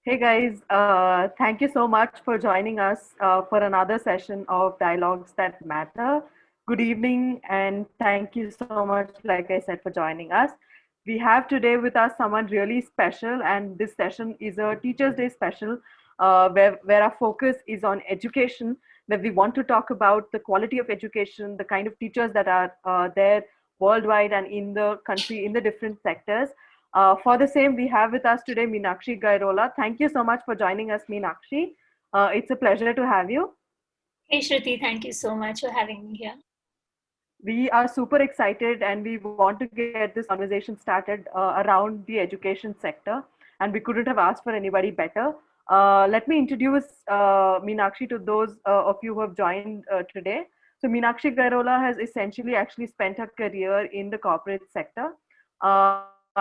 Hey guys, thank you so much for joining us for another session of Dialogues That Matter. Good evening, and thank you so much, like I said, for joining us. We have today with us someone really special, and this session is a Teachers' Day special where our focus is on education, where we want to talk about the quality of education, the kind of teachers that are there worldwide and in the country in the different sectors. For the same, we have with us today Meenakshi Gairola. Thank you so much for joining us, Meenakshi. It's a pleasure to have you. Hey Shruti, thank you so much for having me here. We are super excited and we want to get this conversation started around the education sector, and we couldn't have asked for anybody better. Let me introduce Meenakshi to those of you who have joined today. So, Meenakshi Gairola has essentially actually spent her career in the corporate sector,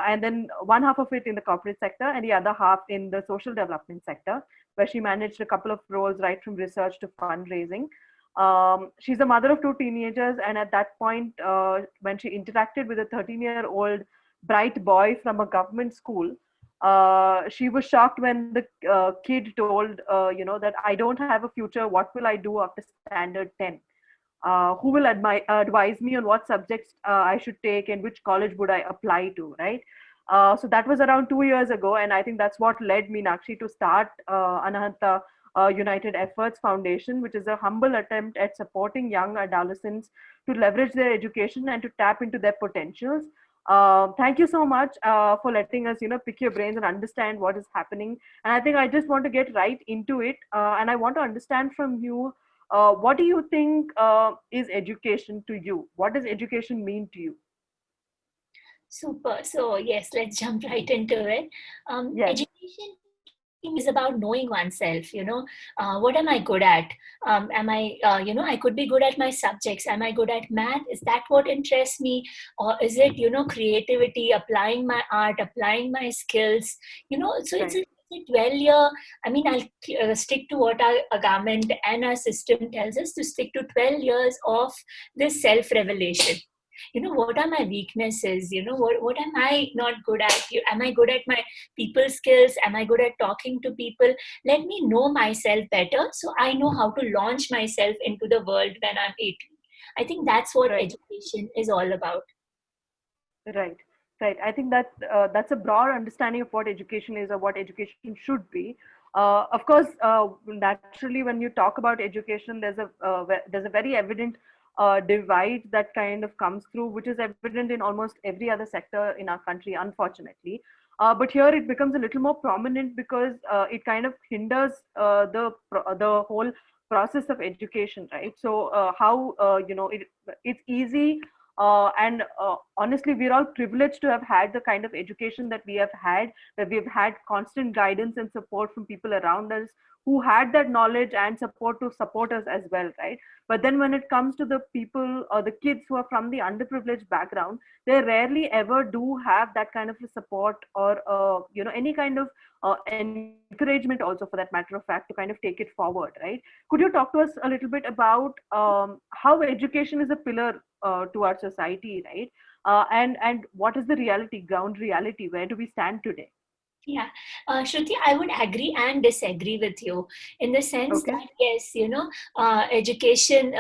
and then one half of it in the corporate sector, and the other half in the social development sector, where she managed a couple of roles right from research to fundraising. She's a mother of two teenagers, and at that point, when she interacted with a 13-year-old bright boy from a government school, she was shocked when the kid told, that I don't have a future. What will I do after standard 10? Who will advise me on what subjects I should take and which college would I apply to, right? So that was around 2 years ago, and I think that's what led Meenakshi to start Anahata United Efforts Foundation, which is a humble attempt at supporting young adolescents to leverage their education and to tap into their potentials. Thank you so much for letting us, pick your brains and understand what is happening. And I think I just want to get right into it, and I want to understand from you. What do you think is education to you? What does education mean to you? Super. So yes, let's jump right into it. Yes, Education is about knowing oneself. What am I good at? Am I, I could be good at my subjects. Am I good at math? Is that what interests me? Or is it, creativity, applying my art, applying my skills? So it's right, a 12-year, I'll stick to what our government and our system tells us to stick to 12 years of this self-revelation. What are my weaknesses? What am I not good at? Am I good at my people skills? Am I good at talking to people? Let me know myself better so I know how to launch myself into the world when I'm 18. I think that's what right. education is all about. Right, right. I think that that's a broad understanding of what education is or what education should be. Of course, naturally, when you talk about education, there's a very evident divide that kind of comes through, which is evident in almost every other sector in our country, unfortunately. But here it becomes a little more prominent because it kind of hinders the whole process of education, right? So how it's easy and honestly, we're all privileged to have had the kind of education that we have had, that we've had constant guidance and support from people around us who had that knowledge and support to support us as well, right? But then when it comes to the people or the kids who are from the underprivileged background, they rarely ever do have that kind of a support or any kind of encouragement also, for that matter of fact, to kind of take it forward, right? Could you talk to us a little bit about how education is a pillar to our society, right? And what is the reality, ground reality? Where do we stand today? Yeah, Shruti, I would agree and disagree with you in the sense Okay. that yes, education,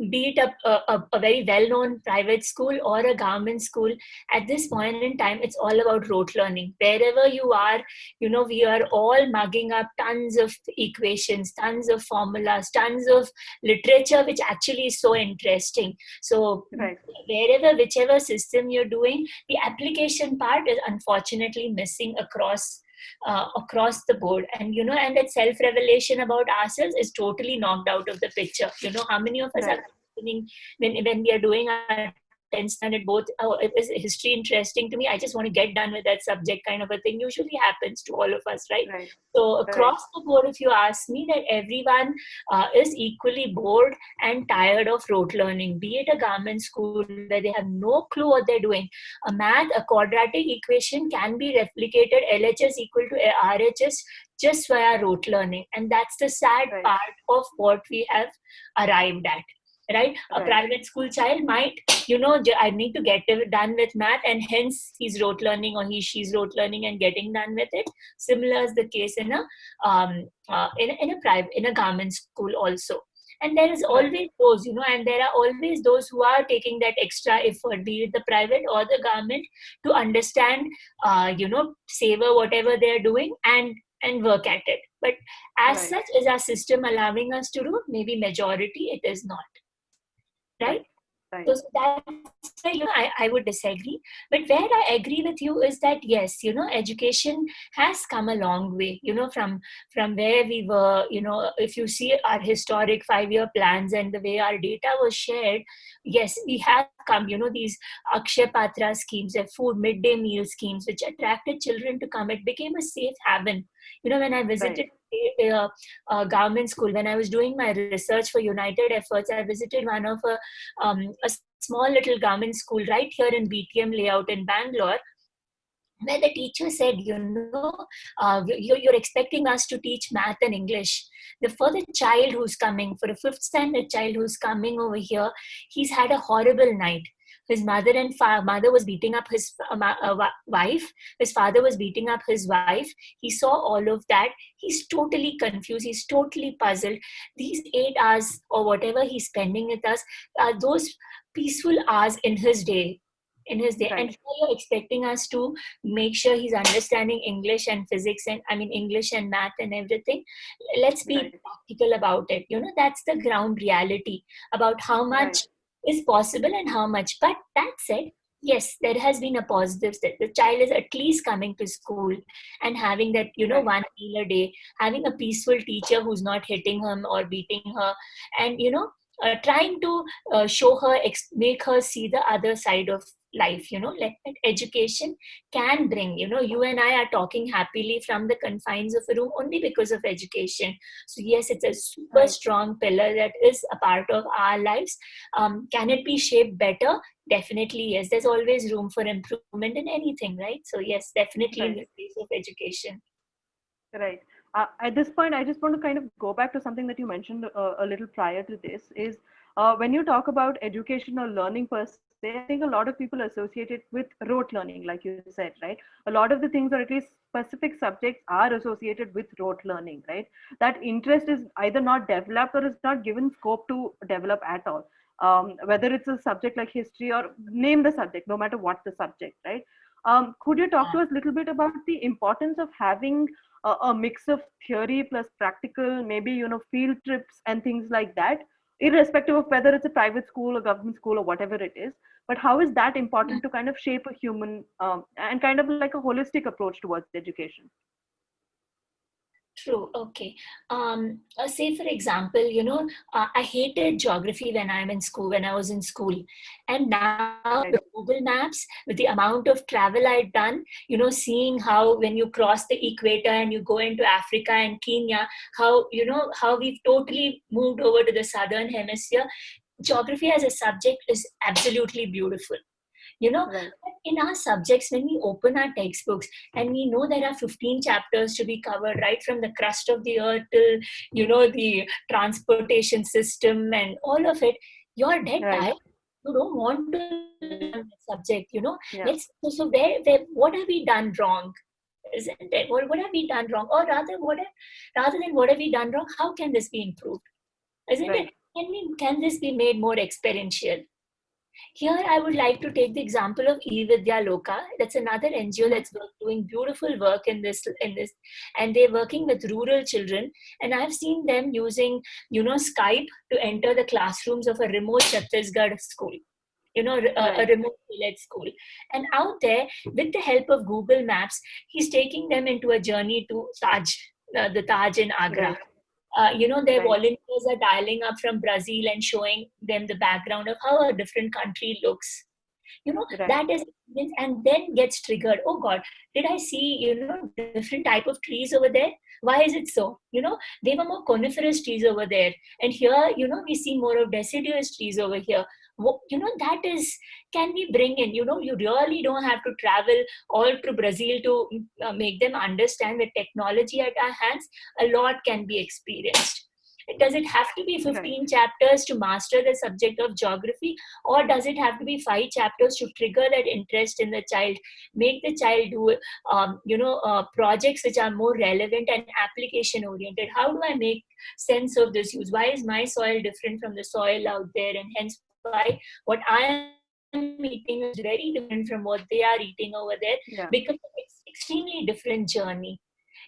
be it a very well-known private school or a government school, at this point in time, it's all about rote learning. Wherever you are, we are all mugging up tons of equations, tons of formulas, tons of literature, which actually is so interesting. So Right. whichever system you're doing, the application part is unfortunately missing across the board. And and that self revelation about ourselves is totally knocked out of the picture. How many of us are Right. questioning when we are doing our 10th standard both, oh, is history interesting to me, I just want to get done with that subject, kind of a thing usually happens to all of us, right? Right. So Right. across the board, if you ask me, that everyone is equally bored and tired of rote learning, be it a government school where they have no clue what they're doing. A quadratic equation can be replicated LHS equal to RHS just via rote learning. And that's the sad Right. part of what we have arrived at. right? A Right. private school child might, I need to get it done with math, and hence he's rote learning, or she's rote learning and getting done with it. Similar is the case in a in a government school also. And there is Right. always those, and there are always those who are taking that extra effort, be it the private or the government, to understand, savor whatever they're doing and work at it. But as Right. such, is our system allowing us to do? Maybe majority it is not, right? Right. Right. So that's where, I would disagree. But where I agree with you is that, yes, education has come a long way, from where we were, if you see our historic 5-year plans and the way our data was shared, yes, we have come, these Akshay Patra schemes, the food midday meal schemes, which attracted children to come. It became a safe haven. When I visited a government school, when I was doing my research for United Efforts, I visited one of a small little government school right here in BTM layout in Bangalore, where the teacher said, you're expecting us to teach math and English. For the child who's coming, for a fifth standard child who's coming over here, he's had a horrible night. His mother and mother was beating up his wife. His father was beating up his wife. He saw all of that. He's totally confused. He's totally puzzled. These 8 hours or whatever he's spending with us are those peaceful hours in his day. And Right. here you're expecting us to make sure he's understanding English and physics, and English and math and everything. Let's be Right. practical about it. That's the ground reality about how Right. much is possible and how much. But that said, yes, there has been a positive step. The child is at least coming to school and having that, Right. one meal a day, having a peaceful teacher who's not hitting him or beating her, and trying to show her, make her see the other side of life. Like that education can bring. You and I are talking happily from the confines of a room only because of education. So yes, it's a super Right. strong pillar that is a part of our lives. Can it be shaped better? Definitely yes. There's always room for improvement in anything, right? So yes, definitely in Right. the space of education. Right. At this point, I just want to kind of go back to something that you mentioned a little prior to this is when you talk about education or learning per se, I think a lot of people associate it with rote learning, like you said, right? A lot of the things, or at least specific subjects, are associated with rote learning, right? That interest is either not developed or is not given scope to develop at all. Whether it's a subject like history or name the subject, no matter what the subject, right? Could you talk to us a little bit about the importance of having a mix of theory plus practical, maybe field trips and things like that, irrespective of whether it's a private school or government school or whatever it is? But how is that important to kind of shape a human and kind of like a holistic approach towards education? True. Okay. Say for example, I hated geography when I was in school, and now Right. with Google Maps, with the amount of travel I'd done, seeing how when you cross the equator and you go into Africa and Kenya, how we've totally moved over to the southern hemisphere. Geography as a subject is absolutely beautiful. you know Right. in our subjects, when we open our textbooks and we know there are 15 chapters to be covered, right from the crust of the earth till the transportation system and all of it, you're dead Right. tired. You don't want to learn the subject. Yeah. Let's so where what have we done wrong? Isn't it? What have we done wrong? Or rather than what have we done wrong, how can this be improved? Isn't it? Right. Can this be made more experiential? Here, I would like to take the example of eVidya Loka. That's another NGO Mhm. that's doing beautiful work in this, and they're working with rural children. And I've seen them using, Skype to enter the classrooms of a remote Chhattisgarh school. A Right. remote village school. And out there, with the help of Google Maps, he's taking them into a journey to the Taj in Agra. Right. Their Right. volunteers are dialing up from Brazil and showing them the background of how a different country looks. Right. That is, and then gets triggered. Oh God, did I see, different type of trees over there? Why is it so? They were more coniferous trees over there. And here, we see more of deciduous trees over here. That is, can we bring in, you really don't have to travel all to Brazil to make them understand, with technology at our hands, a lot can be experienced. Does it have to be 15 chapters to master the subject of geography, or does it have to be 5 chapters to trigger that interest in the child, make the child do projects which are more relevant and application oriented? How do I make sense of this use? Why is my soil different from the soil out there, and hence why what I am eating is very different from what they are eating over there, because it's extremely different journey.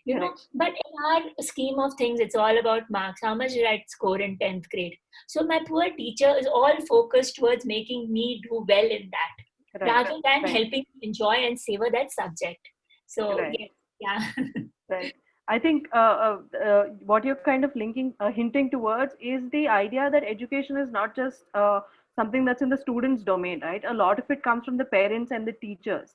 But in our scheme of things, it's all about marks. How much did I score in 10th grade? So my poor teacher is all focused towards making me do well in that, rather than helping me enjoy and savor that subject. So, yeah. Right. I think what you're kind of hinting towards is the idea that education is not just something that's in the student's domain, right? A lot of it comes from the parents and the teachers.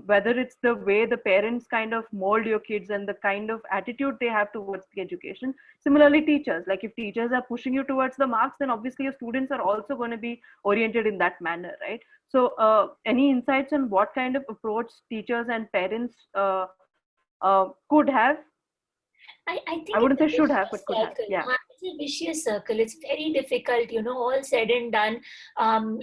Whether it's the way the parents kind of mold your kids and the kind of attitude they have towards the education. Similarly, teachers, like if teachers are pushing you towards the marks, then obviously your students are also going to be oriented in that manner, right? So any insights on what kind of approach teachers and parents could have? I think I wouldn't say should have, but could have. Yeah. It's a vicious circle. It's very difficult, all said and done. There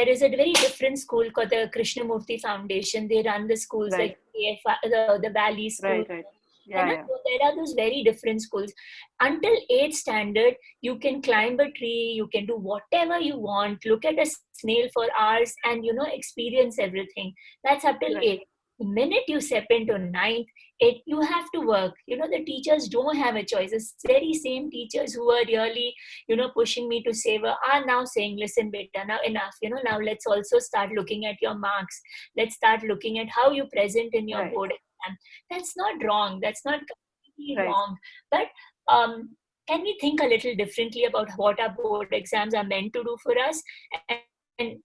is a very different school called the Krishnamurti Foundation. They run the schools like the Valley School. Yeah. So there are those very different schools. Until 8th standard, you can climb a tree, you can do whatever you want, look at a snail for hours and, experience everything. That's up till 8th. The minute you step into 9th, you have to work. The teachers don't have a choice. It's very same teachers who are really, pushing me to savor are now saying, listen, beta, now enough. Now let's also start looking at your marks. Let's start looking at how you present in your board exam. That's not wrong. That's not completely wrong. But can we think a little differently about what our board exams are meant to do for us? And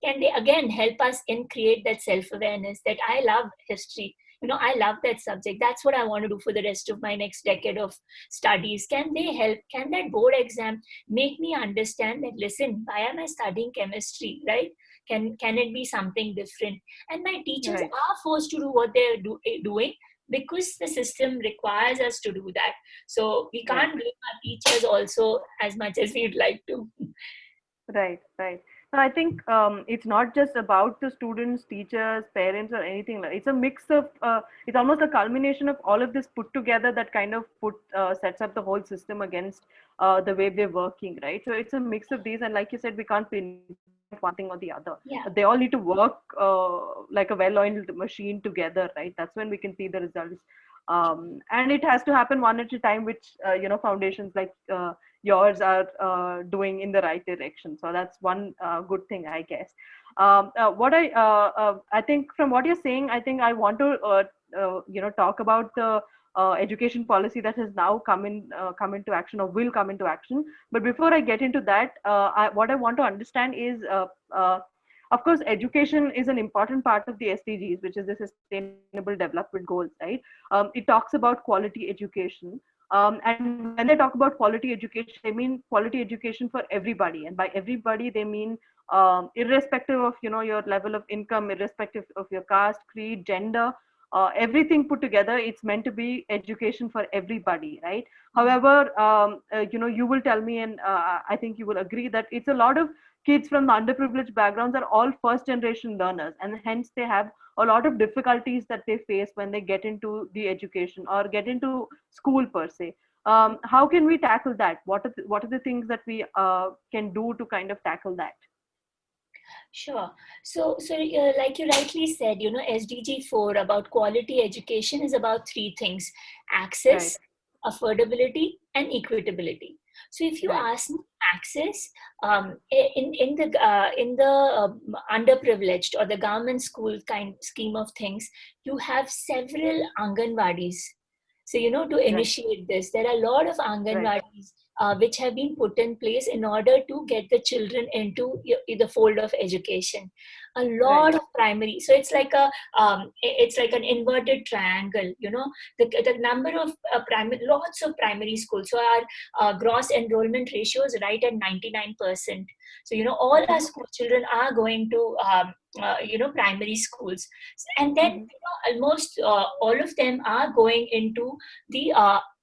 can they again help us in create that self-awareness that I love history, I love that subject, that's what I want to do for the rest of my next decade of studies? Can they help? Can that board exam make me understand that, listen, why am I studying chemistry, right? Can it be something different? And my teachers are forced to do what they're doing because the system requires us to do that. So we can't blame our teachers also as much as we'd like to. Right. I think it's not just about the students, teachers, parents, or anything. It's a mix of. It's almost a culmination of all of this put together that kind of sets up the whole system against the way they're working, right? So it's a mix of these, and like you said, we can't pinpoint one thing or the other. They all need to work like a well-oiled machine together, right? That's when we can see the results. And it has to happen one at a time, which foundations like yours are doing in the right direction. So that's one good thing, I guess. What I think from what you're saying, I think I want to talk about the education policy that has now come into action or will come into action. But before I get into that, what I want to understand is, of course, education is an important part of the SDGs, which is the Sustainable Development Goals, right? It talks about quality education. And when they talk about quality education, they mean quality education for everybody. And by everybody, they mean irrespective of your level of income, irrespective of your caste, creed, gender, everything put together, it's meant to be education for everybody, right? However, you will tell me, and I think you will agree that it's a lot of kids from the underprivileged backgrounds are all first generation learners, and hence they have a lot of difficulties that they face when they get into the education or get into school per se. How can we tackle that? What are the things that we can do to kind of tackle that? Sure. So like you rightly said, SDG 4 about quality education is about 3 things: access, affordability, and equitability. So if you ask me, access, in the underprivileged or the government school kind scheme of things, you have several Anganwadis. So, to initiate this, there are a lot of Anganwadis which have been put in place in order to get the children into the fold of education. A lot of primary, so it's like an inverted triangle. The number of lots of primary schools. So our gross enrollment ratio is right at 99%. So all our school children are going to primary schools, and then almost all of them are going into the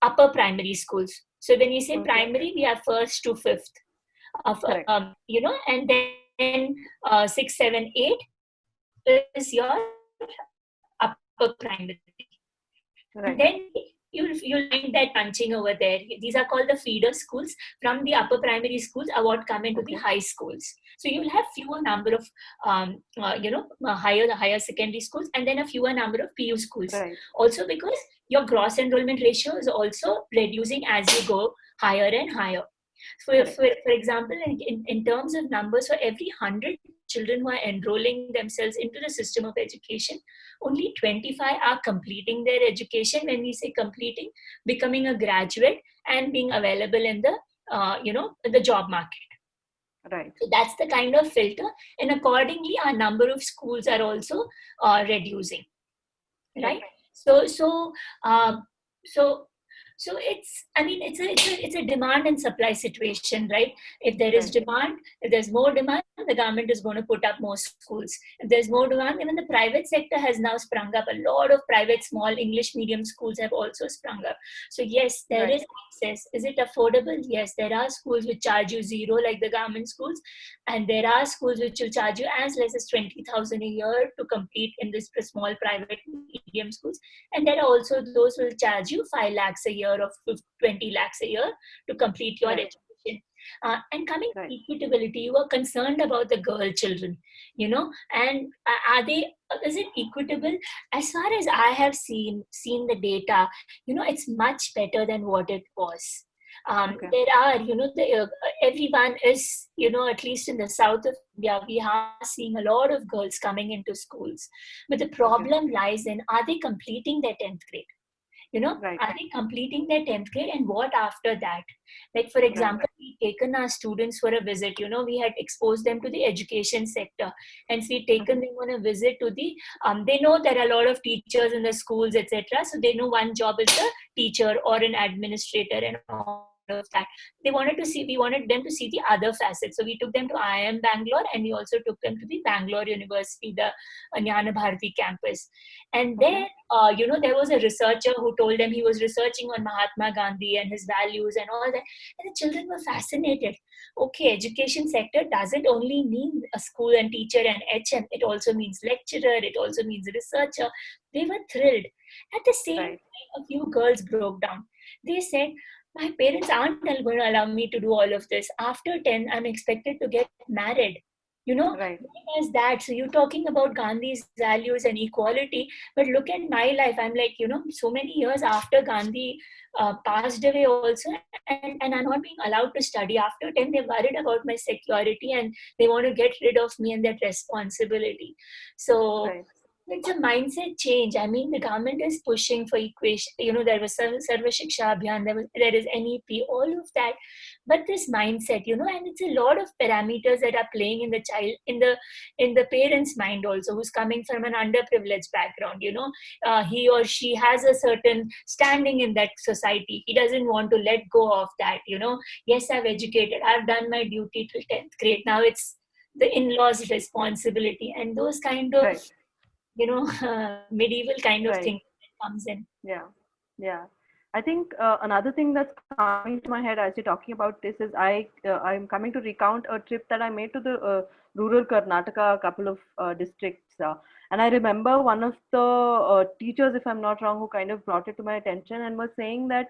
upper primary schools. So when we say primary, we have first to fifth, and then 6, 7, 8 is your upper primary. And then you'll find that bunching over there. These are called the feeder schools. From the upper primary schools are what come into the high schools. So you'll have fewer number of higher secondary schools, and then a fewer number of PU schools. Also because your gross enrollment ratio is also reducing as you go higher and higher. For example, in terms of numbers, for every 100 children who are enrolling themselves into the system of education, only 25 are completing their education. When we say completing, becoming a graduate and being available in the job market. Right. So that's the kind of filter, and accordingly, our number of schools are also reducing. Right. So it's a demand and supply situation, right? If there is demand, if there's more demand, the government is going to put up more schools. If there's more demand, even the private sector has now sprung up. A lot of private small English medium schools have also sprung up. So yes, there is access. Is it affordable? Yes, there are schools which charge you zero, like the government schools, and there are schools which will charge you as less as 20,000 a year to compete in this small private medium schools. And there are also those who will charge you 5 lakhs a year or 20 lakhs a year to complete your education. And coming to equitability, you are concerned about the girl children, and is it equitable? As far as I have seen the data, it's much better than what it was. There are, everyone is, at least in the south of India, we are seeing a lot of girls coming into schools. But the problem lies in, are they completing their 10th grade? Are they completing their 10th grade, and what after that? Like, for example, we've taken our students for a visit. We had exposed them to the education sector, and so we've taken them on a visit to the, they know there are a lot of teachers in the schools, etc. So they know one job is a teacher or an administrator and all of that. We wanted them to see the other facets. So we took them to IIM Bangalore, and we also took them to the Bangalore University, the Jnana Bharati campus. And there, there was a researcher who told them he was researching on Mahatma Gandhi and his values and all that. And the children were fascinated. Okay, education sector doesn't only mean a school and teacher and HM. It also means lecturer. It also means researcher. They were thrilled. At the same time, a few girls broke down. They said, my parents aren't going to allow me to do all of this. After 10, I'm expected to get married. As that. So you're talking about Gandhi's values and equality, but look at my life. I'm like, so many years after Gandhi passed away also, and I'm not being allowed to study. After 10, they're worried about my security, and they want to get rid of me and that responsibility. So it's a mindset change. I mean, the government is pushing for equation. There was Sarva Shiksha Abhiyan, there is NEP, all of that. But this mindset, and it's a lot of parameters that are playing in the child, in the parent's mind also, who's coming from an underprivileged background. He or she has a certain standing in that society. He doesn't want to let go of that. Yes, I've educated. I've done my duty till 10th grade. Now it's the in-laws' responsibility, and those kind of medieval kind of thing comes in. Yeah. I think another thing that's coming to my head as you're talking about this is I'm coming to recount a trip that I made to the rural Karnataka, a couple of districts. And I remember one of the teachers, if I'm not wrong, who kind of brought it to my attention and was saying that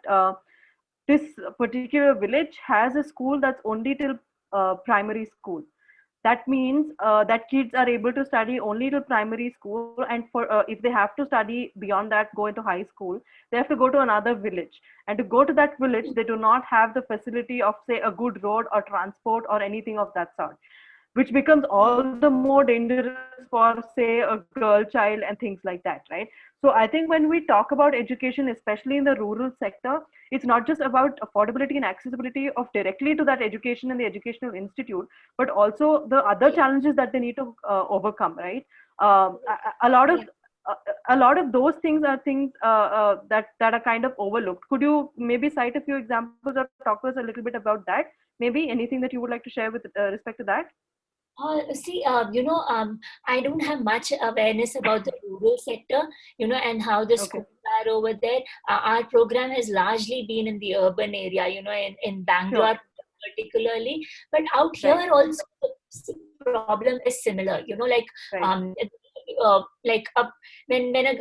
this particular village has a school that's only till primary school. That means that kids are able to study only till primary school, and for if they have to study beyond that, go into high school, they have to go to another village. And to go to that village, they do not have the facility of, say, a good road or transport or anything of that sort, which becomes all the more dangerous for, say, a girl child and things like that, right? So I think when we talk about education, especially in the rural sector, it's not just about affordability and accessibility of directly to that education in the educational institute, but also the other challenges that they need to overcome, right? A lot of a lot of those things are things that are kind of overlooked. Could you maybe cite a few examples or talk to us a little bit about that? Maybe anything that you would like to share with respect to that? I don't have much awareness about the rural sector, and how the Okay. schools are over there. Our program has largely been in the urban area, in Sure. Bangalore particularly. But out Right. here also, the problem is similar, Right.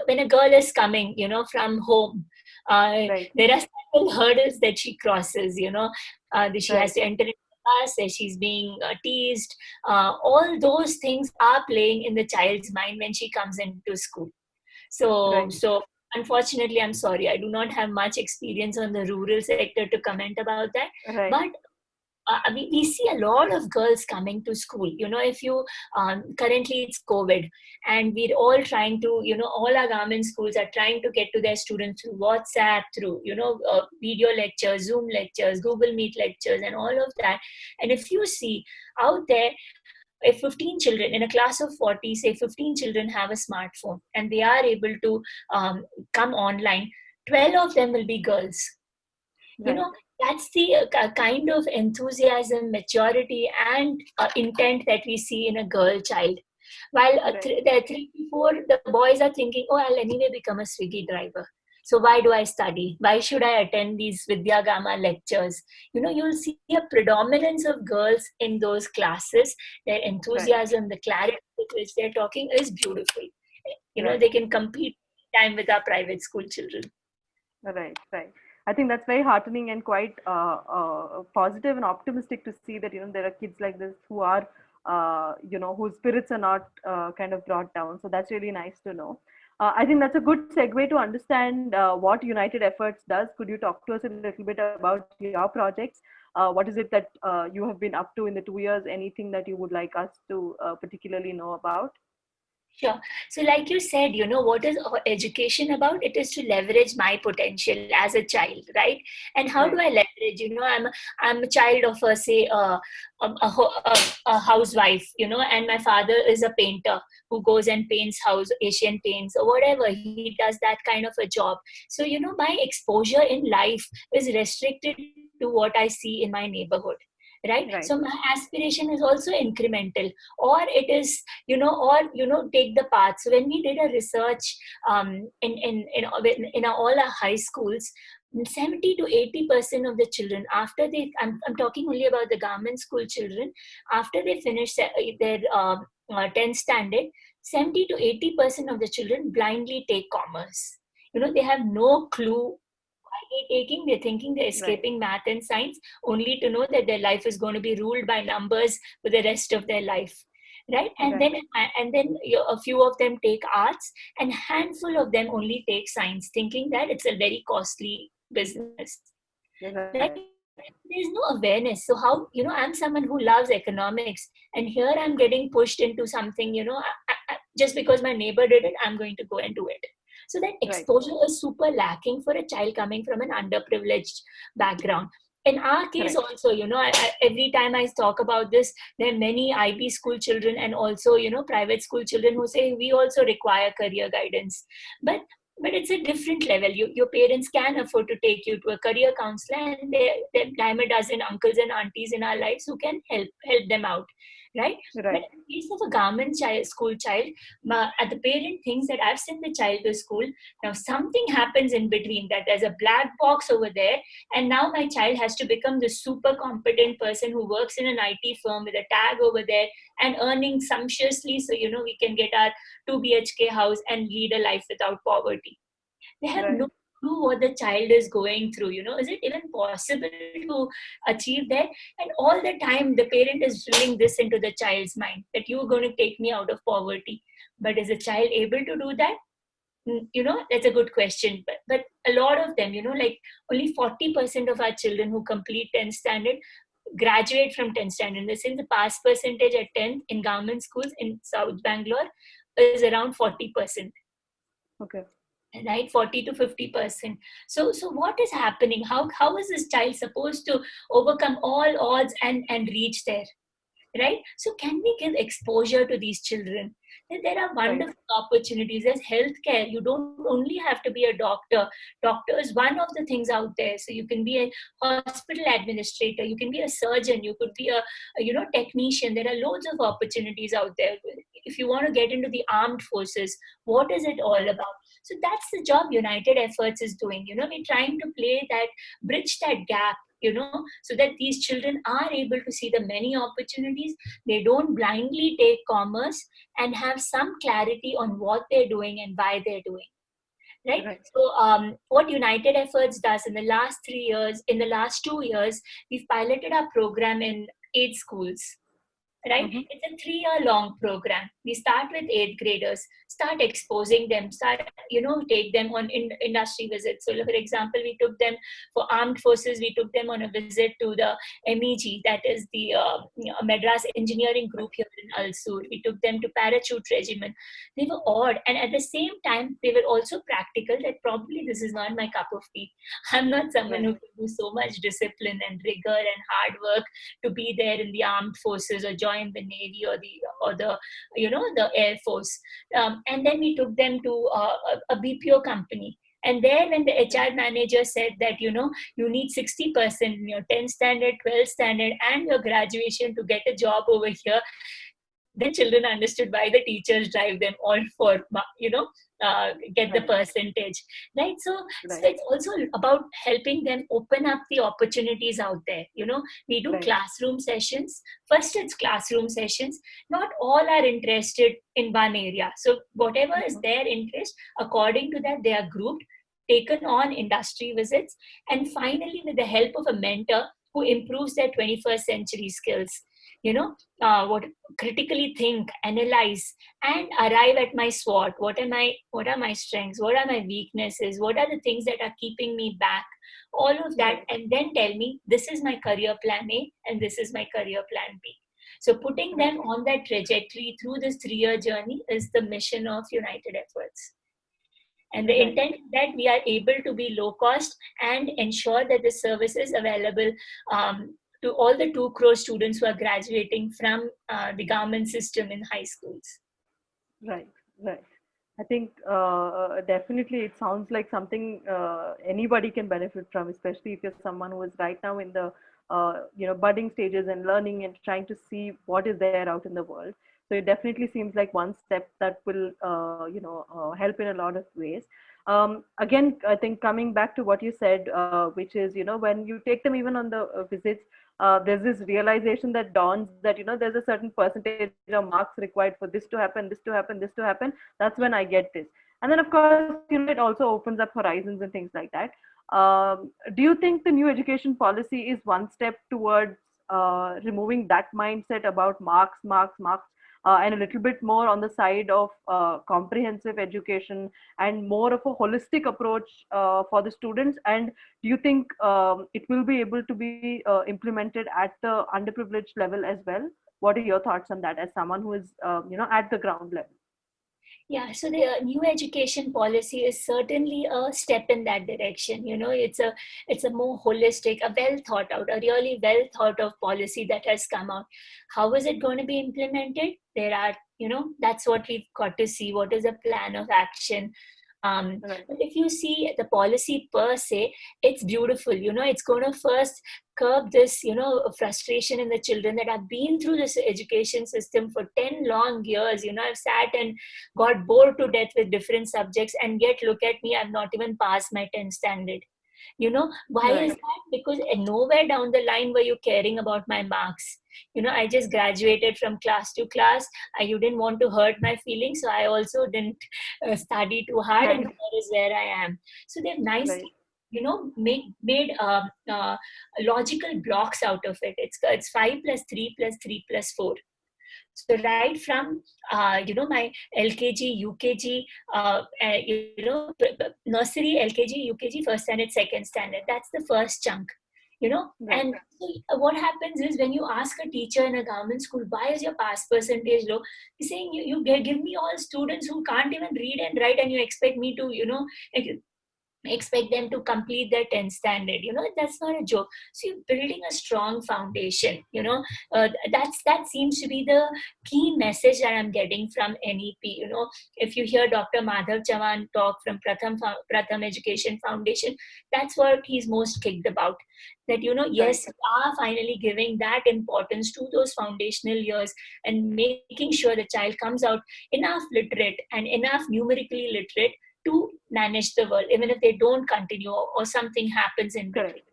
when a girl is coming, from home, Right. there are several hurdles that she crosses, that she has Right. to enter into the bus, that she's being teased. All those things are playing in the child's mind when she comes into school. So, Right. so unfortunately, I'm sorry, I do not have much experience on the rural sector to comment about that. Right. But we see a lot of girls coming to school. If you currently it's COVID, and we're all trying to, all our government schools are trying to get to their students through WhatsApp, through video lectures, Zoom lectures, Google Meet lectures, and all of that. And if you see out there, if 15 children in a class of 40, say 15 children have a smartphone and they are able to come online, 12 of them will be girls. you Right. know that's the kind of enthusiasm, maturity, and intent that we see in a girl child. While Right. there are 3 4, the boys are thinking, oh, I'll anyway become a Swiggy driver, so why do I study? Why should I attend these Vidyagama lectures? You'll see a predominance of girls in those classes. Their Right. enthusiasm, the clarity with which they're talking is beautiful. Right. They can compete time with our private school children. Right, right. I think that's very heartening and quite positive and optimistic to see that there are kids like this who are whose spirits are not kind of brought down. So that's really nice to know. I think that's a good segue to understand what United Efforts does. Could you talk to us a little bit about your projects? What is it that you have been up to in the 2 years? Anything that you would like us to particularly know about? Sure. So, like you said, what is education about? It is to leverage my potential as a child, right? And how do I Right, leverage? I'm a child of a, say, a housewife, and my father is a painter who goes and paints Asian paints or whatever. He does that kind of a job. So, my exposure in life is restricted to what I see in my neighborhood, right? right, So my aspiration is also incremental, or it is, take the path. So when we did a research in all our high schools, 70 to 80% of the children, after I'm talking only about the government school children, after they finish their 10th standard, 70 to 80% of the children blindly take commerce. They have no clue they're thinking they're right, escaping math and science, only to know that their life is going to be ruled by numbers for the rest of their life, right? and right, then and then a few of them take arts, and handful of them only take science, thinking that it's a very costly business, right? right, There's no awareness. So how, I'm someone who loves economics, and here I'm getting pushed into something, just because my neighbor did it, I'm going to go and do it. So that right, exposure is super lacking for a child coming from an underprivileged background. In our case correct. also, every time I talk about this, there are many IB school children and also, private school children who say we also require career guidance. But it's a different level. Your parents can afford to take you to a career counselor, and there are dime a dozen uncles and aunties in our lives who can help them out, right? But Right. in the case of a government school child, the parent thinks that I've sent the child to school. Now something happens in between, that there's a black box over there, and now my child has to become the super competent person who works in an IT firm with a tag over there and earning sumptuously, so we can get our 2 BHK house and lead a life without poverty. They have no Right. clue what the child is going through. Is it even possible to achieve that? And all the time the parent is drilling this into the child's mind, that you're going to take me out of poverty. But is the child able to do that? That's a good question. But a lot of them, like only 40% of our children who complete 10th standard graduate from 10th standard. In the sense, the pass percentage at 10th in government schools in South Bangalore is around 40%, Okay. right? 40 to 50%. So what is happening? How is this child supposed to overcome all odds and reach there, right? So can we give exposure to these children? There are wonderful opportunities. There's healthcare. You don't only have to be a doctor. Doctor is one of the things out there. So you can be a hospital administrator. You can be a surgeon. You could be a technician. There are loads of opportunities out there. If you want to get into the armed forces, what is it all about? So that's the job United Efforts is doing. We're trying to bridge that gap, so that these children are able to see the many opportunities. They don't blindly take commerce and have some clarity on what they're doing and why they're doing. Right? So what United Efforts does in the last 2 years, we've piloted our program in 8 schools. Right? Mm-hmm. It's a 3-year long program. We start with 8th graders, start exposing them, take them on industry visits. So for example, we took them for armed forces, we took them on a visit to the MEG, that is the Madras engineering group here in Alsur. We took them to parachute regiment. They were awed, and at the same time, they were also practical, that probably this is not my cup of tea. I'm not someone who can do so much discipline and rigor and hard work to be there in the armed forces or join the Navy or the Air Force. And then we took them to a BPO company. And there, when the HR manager said that, you need 60% in your 10th standard, 12th standard, and your graduation to get a job over here, then children understood why the teachers drive them all for, get the percentage, right? So it's also about helping them open up the opportunities out there. We do classroom sessions. First, it's classroom sessions. Not all are interested in one area. So whatever is their interest, according to that, they are grouped, taken on industry visits, and finally, with the help of a mentor who improves their 21st century skills, what critically think, analyze, and arrive at my SWOT. What are my strengths? What are my weaknesses? What are the things that are keeping me back? All of that, and then tell me, this is my career plan A and this is my career plan B. So putting them on that trajectory through this 3-year journey is the mission of United Efforts. And the intent is that we are able to be low cost and ensure that the service is available to all the 2 crore students who are graduating from the government system in high schools. Right. I think definitely it sounds like something anybody can benefit from, especially if you're someone who is right now in the budding stages and learning and trying to see what is there out in the world. So it definitely seems like one step that will help in a lot of ways. Again, I think coming back to what you said, which is, when you take them even on the visits, there's this realization that dawns that, there's a certain percentage of marks required for this to happen, this to happen, this to happen. That's when I get this. And then, of course, it also opens up horizons and things like that. Do you think the new education policy is one step towards removing that mindset about marks, and a little bit more on the side of comprehensive education and more of a holistic approach for the students? And do you think it will be able to be implemented at the underprivileged level as well? What are your thoughts on that as someone who is, at the ground level? Yeah, so the new education policy is certainly a step in that direction. It's a more holistic, a well thought out, a really well thought of policy that has come out. How is it going to be implemented? There are, that's what we've got to see. What is a plan of action? But if you see the policy per se, it's beautiful. It's going to first curb this, frustration in the children that have been through this education system for 10 long years. I've sat and got bored to death with different subjects, and yet look at me, I've not even passed my 10th standard. Why is that? Because nowhere down the line were you caring about my marks. I just graduated from class to class. You didn't want to hurt my feelings, so I also didn't study too hard, and that is where I am. So they've nicely, made logical blocks out of it. It's 5 plus 3 plus 3 plus 4. So right from, my LKG, UKG, nursery, LKG, UKG, first standard, second standard, that's the first chunk, And so what happens is, when you ask a teacher in a government school, why is your pass percentage low? He's saying, you give me all students who can't even read and write, and you expect me to, expect them to complete their 10th standard. That's not a joke. So you're building a strong foundation. That seems to be the key message that I'm getting from NEP. If you hear Dr. Madhav Chavan talk from Pratham Education Foundation, that's what he's most kicked about. That yes, Right. we are finally giving that importance to those foundational years and making sure the child comes out enough literate and enough numerically literate to manage the world, even if they don't continue or something happens in between. Correct.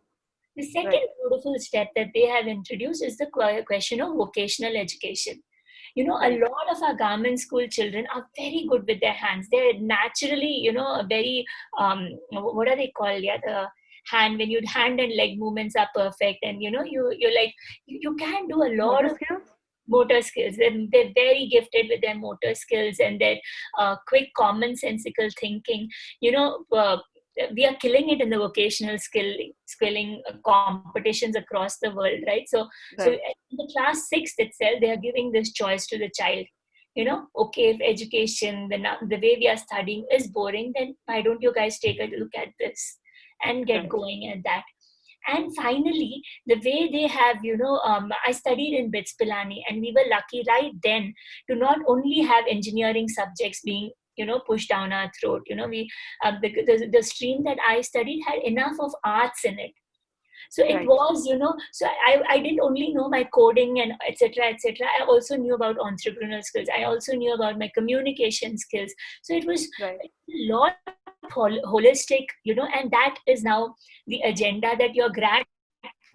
The second Right. beautiful step that they have introduced is the question of vocational education. A Right. lot of our government school children are very good with their hands. They're naturally, very, what are they called? Yeah, the when you hand and leg movements are perfect, and you're like, you can do a lot Motor of skills? motor skills. They're very gifted with their motor skills and their quick commonsensical thinking. We are killing it in the vocational skilling competitions across the world, right? So Right. in the class 6th itself, they are giving this choice to the child. Okay, if education, the way we are studying is boring, then why don't you guys take a look at this and get Right. going at that? And finally, the way they have, I studied in BITS Pilani, and we were lucky right then to not only have engineering subjects being, pushed down our throat. We the stream that I studied had enough of arts in it. So it Right. was, so I didn't only know my coding and etc etc. I also knew about entrepreneurial skills. I also knew about my communication skills. So it was Right. a lot holistic, and that is now the agenda, that your grad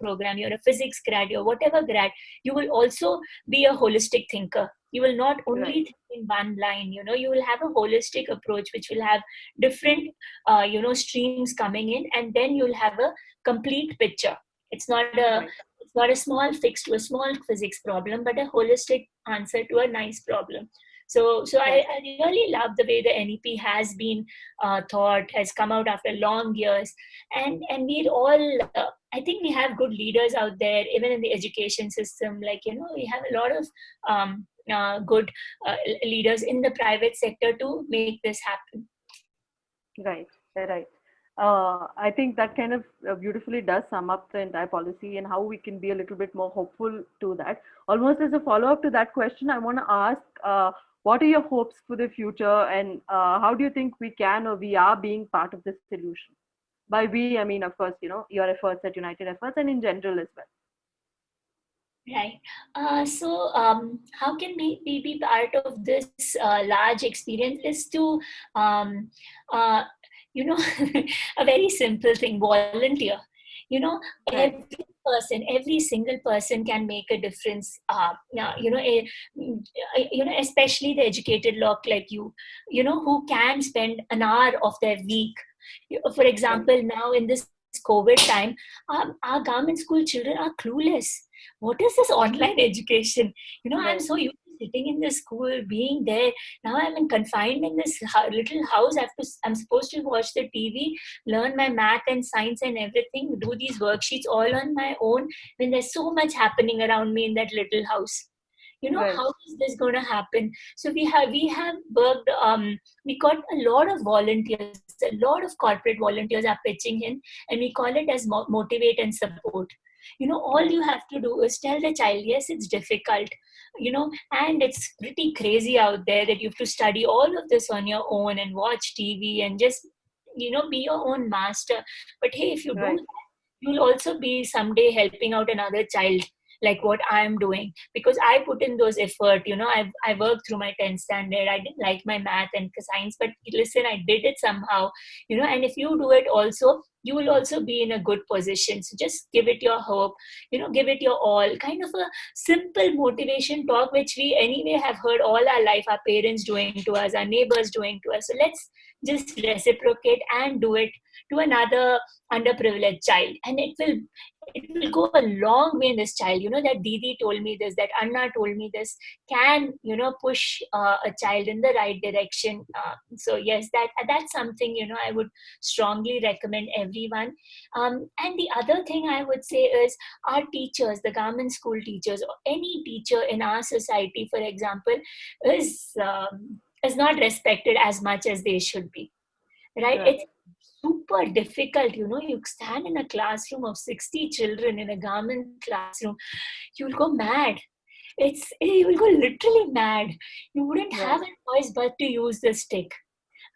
program, you're a physics grad, you're whatever grad, you will also be a holistic thinker. You will not only Right. think in one line. You will have a holistic approach which will have different streams coming in, and then you'll have a complete picture. It's not a Right. it's not a small fix to a small physics problem, but a holistic answer to a nice problem. So I, Right. I really love the way the NEP has been thought, has come out after long years, and we all I think we have good leaders out there, even in the education system. Like, we have a lot of good leaders in the private sector to make this happen. Right. Right. I think that kind of beautifully does sum up the entire policy and how we can be a little bit more hopeful to that. Almost as a follow-up to that question, I want to ask, what are your hopes for the future, and how do you think we can or we are being part of the solution? By we, I mean, of course, your efforts at United Efforts and in general as well. Right. How can we be part of this large experience is to, um, uh, a very simple thing: volunteer. Right. Every person, every single person can make a difference. Especially the educated lot like you, who can spend an hour of their week. For Right. example, now in this COVID time, our government school children are clueless. What is this online education? I'm Right. so used to sitting in the school, being there. Now I'm confined in this little house. I'm supposed to watch the TV, learn my math and science and everything, do these worksheets all on my own, when there's so much happening around me in that little house. Right. How is this going to happen? So we have worked, we got a lot of volunteers, a lot of corporate volunteers are pitching in, and we call it as motivate and support. All you Right. have to do is tell the child, yes, it's difficult, and it's pretty crazy out there that you have to study all of this on your own and watch TV and just be your own master. But hey, if you do, Right. you'll also be someday helping out another child, like what I'm doing, because I put in those effort. I worked through my 10th standard. I didn't like my math and science, but listen, I did it somehow. And if you do it also, you will also be in a good position. So just give it your hope, give it your all. Kind of a simple motivation talk which we anyway have heard all our life, our parents doing to us, our neighbors doing to us. So let's just reciprocate and do it to another underprivileged child, and it will go a long way in this child. That Didi told me this, that Anna told me this, can push a child in the right direction. So yes, that's something I would strongly recommend everyone. And the other thing I would say is, our teachers, the government school teachers, or any teacher in our society, for example, is not respected as much as they should be. right? Right. It's super difficult. You stand in a classroom of 60 children in a government classroom, you'll go mad. You will go literally mad. You wouldn't have Right. a choice but to use the stick.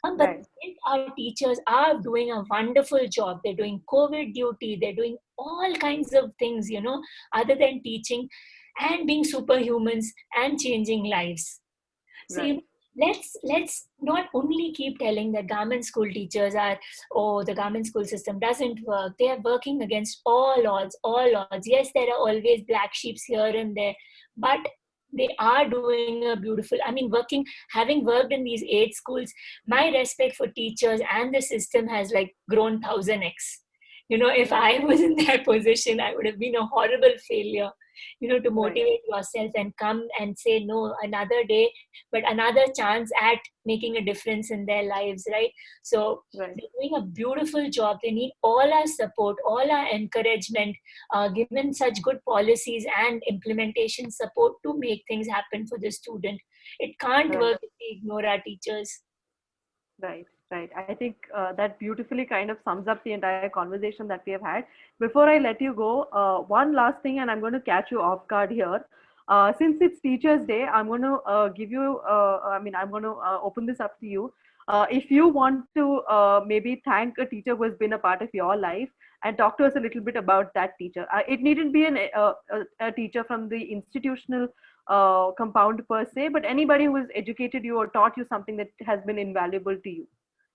But Right. our teachers are doing a wonderful job. They're doing COVID duty. They're doing all kinds of things, other than teaching and being superhumans and changing lives. So Right. let's not only keep telling that government school teachers are, oh, the government school system doesn't work. They are working against all odds, all odds. Yes, there are always black sheeps here and there, but they are doing a beautiful. I mean, having worked in these 8 schools, my respect for teachers and the system has like grown 1000x. If Right. I was in their position, I would have been a horrible failure. To Right. motivate yourself and come and say no, another day, but another chance at making a difference in their lives, right? So Right. they're doing a beautiful job. They need all our support, all our encouragement, given such good policies and implementation support to make things happen for the student. It can't Right. work if we ignore our teachers. Right, right. I think that beautifully kind of sums up the entire conversation that we have had. Before I let you go, one last thing, and I'm going to catch you off guard here. Since it's Teachers' Day, I'm going to give you, I'm going to open this up to you. If you want to maybe thank a teacher who has been a part of your life and talk to us a little bit about that teacher. It needn't be a teacher from the institutional compound per se, but anybody who has educated you or taught you something that has been invaluable to you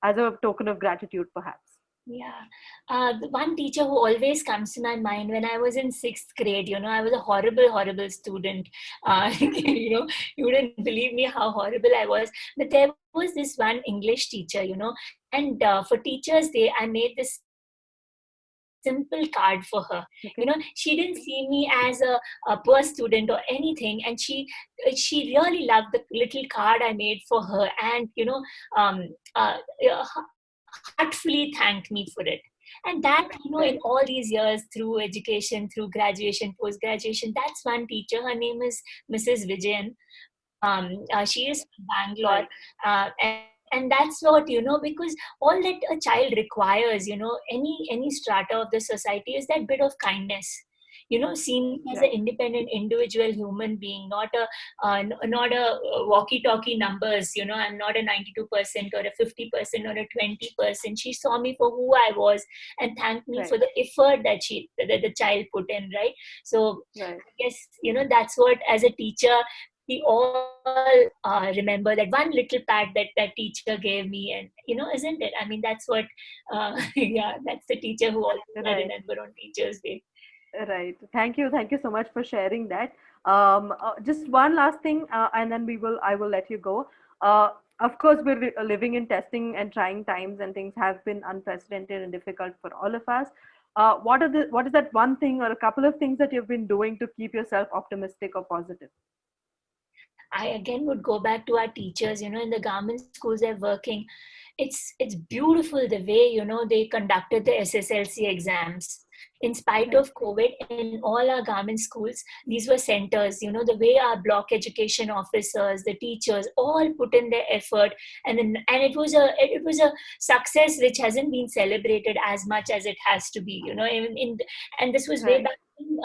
as a token of gratitude, perhaps. Yeah. The one teacher who always comes to my mind when I was in 6th grade, I was a horrible, horrible student. You wouldn't believe me how horrible I was. But there was this one English teacher, and for Teachers' Day, I made this simple card for her. She didn't see Okay. me as a poor student or anything, and she really loved the little card I made for her, and heartfully thanked me for it. And that, in Right. all these years, through education, through graduation, post graduation, that's one teacher. Her name is Mrs. Vijayan. She is from Bangalore, Right. and that's what, because all that a child requires, any strata of the society, is that bit of kindness. Seen as an Right. independent individual human being, not a walkie-talkie numbers. I'm not a 92% or a 50% or a 20%. She saw me for who I was and thanked me Right. for the effort that the child put in, right? So Right. I guess, that's what, as a teacher, we all remember that one little pat that teacher gave me. And isn't it, I mean, that's what yeah, that's the teacher who always I Right. remember on Teachers' Day. Right. Thank you. Thank you so much for sharing that. Just one last thing, and then I will let you go. Of course, we're living in testing and trying times, and things have been unprecedented and difficult for all of us. What is that one thing or a couple of things that you've been doing to keep yourself optimistic or positive? I again would go back to our teachers, in the government schools they're working. It's beautiful the way, they conducted the SSLC exams. In spite Right. of COVID, in all our government schools, these were centers, the way our block education officers, the teachers, all put in their effort. And it was a success which hasn't been celebrated as much as it has to be, and this was way Right. back in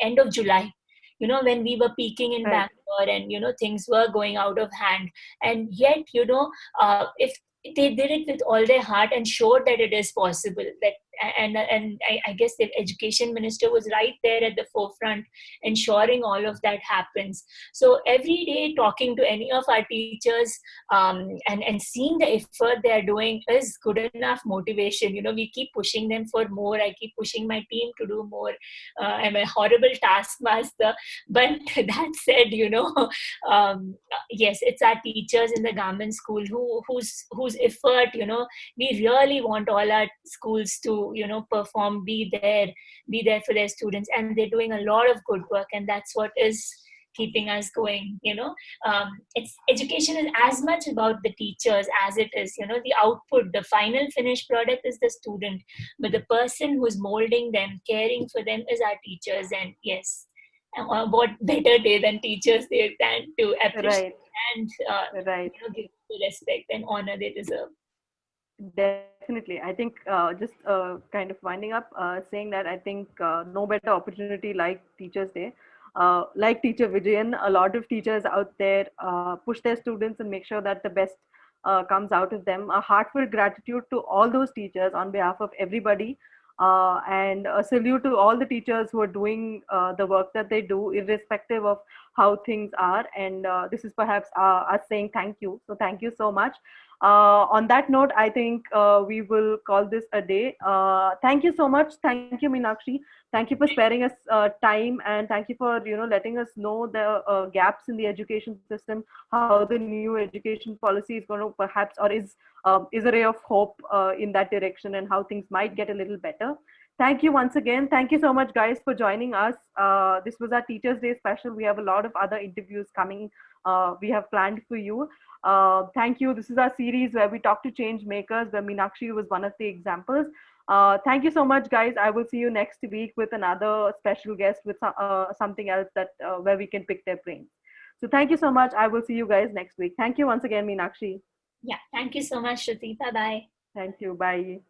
end of July, when we were peaking in Right. Bangalore, and things were going out of hand. And yet, if they did it with all their heart and showed that it is possible, that and I guess the education minister was right there at the forefront, ensuring all of that happens. So every day talking to any of our teachers, and seeing the effort they are doing is good enough motivation. We keep pushing them for more. I keep pushing my team to do more. I'm a horrible taskmaster, but that said, yes, it's our teachers in the government school whose effort, we really want all our schools to, perform, be there for their students, and they're doing a lot of good work, and that's what is keeping us going. It's education is as much about the teachers as it is, the output. The final finished product is the student, but the person who's molding them, caring for them, is our teachers. And yes, what better day than Teachers' Day than to appreciate Right. and Right. give the respect and honor they deserve. Definitely. I think just kind of winding up, saying that I think no better opportunity like Teachers' Day. Like Teacher Vijayan, a lot of teachers out there push their students and make sure that the best comes out of them. A heartfelt gratitude to all those teachers on behalf of everybody. And a salute to all the teachers who are doing the work that they do, irrespective of how things are. And this is perhaps us saying thank you. So, thank you so much. On that note, I think we will call this a day. Thank you so much. Thank you, Meenakshi. Thank you for sparing us time, and thank you for letting us know the gaps in the education system, how the new education policy is going to perhaps or is a ray of hope in that direction, and how things might get a little better. Thank you once again. Thank you so much, guys, for joining us. This was our Teachers' Day special. We have a lot of other interviews coming. We have planned for you. Thank you. This is our series where we talk to change makers, where Meenakshi was one of the examples. Thank you so much, guys. I will see you next week with another special guest with something else that where we can pick their brains. So thank you so much. I will see you guys next week. Thank you once again, Meenakshi. Yeah, thank you so much, Shruti. Bye bye. Thank you. Bye.